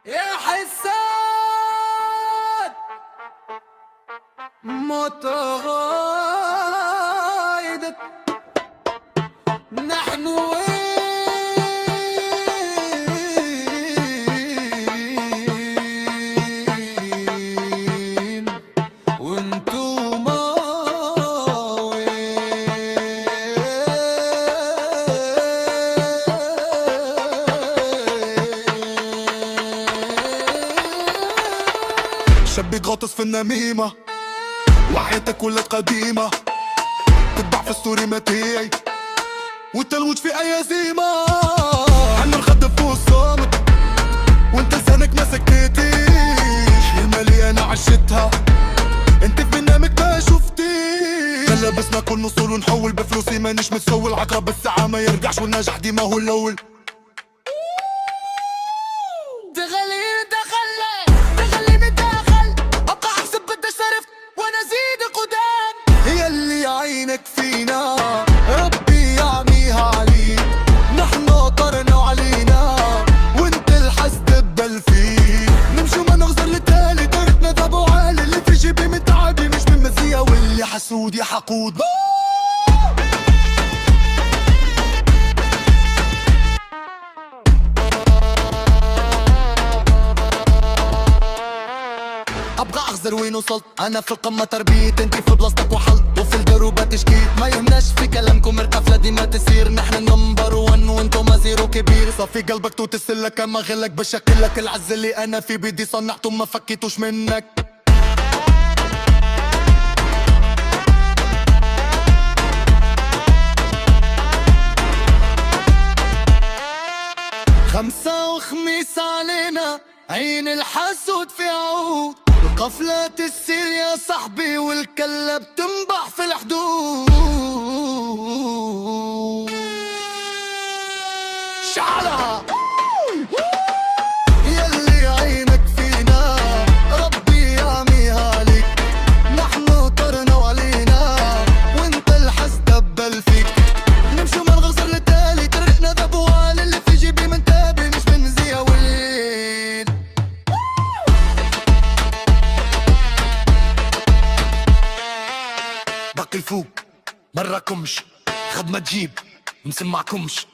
يا حساد متغايدك نحن وين وانتو ما شبي غاطس في النميمة وحياتك ولات قديمة تتبع في ستوري متاعي والتلوج في اي هزيمة. انا نخدم فوق الصامت وانت لسانك ما سكتيش، المالي انا عشتها انت في برنامج ما شفتيش. هلا بس ناكل نصول ونحول بفلوسي مانيش متسول، عقرب الساعة ما يرجعش والنجاح ديما هو الاول. عينك فينا ربي يعميها عليك، نحن طرنا وعلينا وانت الحسد تبدل فيك. نمشي وما نغزر للتالي دربنا ذهب عالي، اللي في جيبي من تعبي مش من مزية، واللي حسود يا حقود. ابغى اغزر وين وصلت، انا في القمه تربيت، انتي في بلاصتك وحلت وفي الدروبه تشكيت. ما يهمناش في كلامكم القفله ديما تسير، نحن النمبر 1 وانتو ما زيرو كبير. صافي قلبك توتسلك اما غلك بشكلك، العز اللي انا في بيدي صنعته ما فكيتوش منك. خمسة وخميس علينا عين الحسود في عود، القفلة تسير يا صاحبي والكلة بتنبح في الحدود. شعلها يلي عينك فينا ربي يعميها ليك، نحن طرنا وعلينا وانت الحس دبل فيك. نمشي وما نغزر للتالي طريقنا ذهب وعالي، اللي في جيبي من تابي مش من زيا وليد. باقي الفوق براكمش خد ما تجيب نسمعكمش.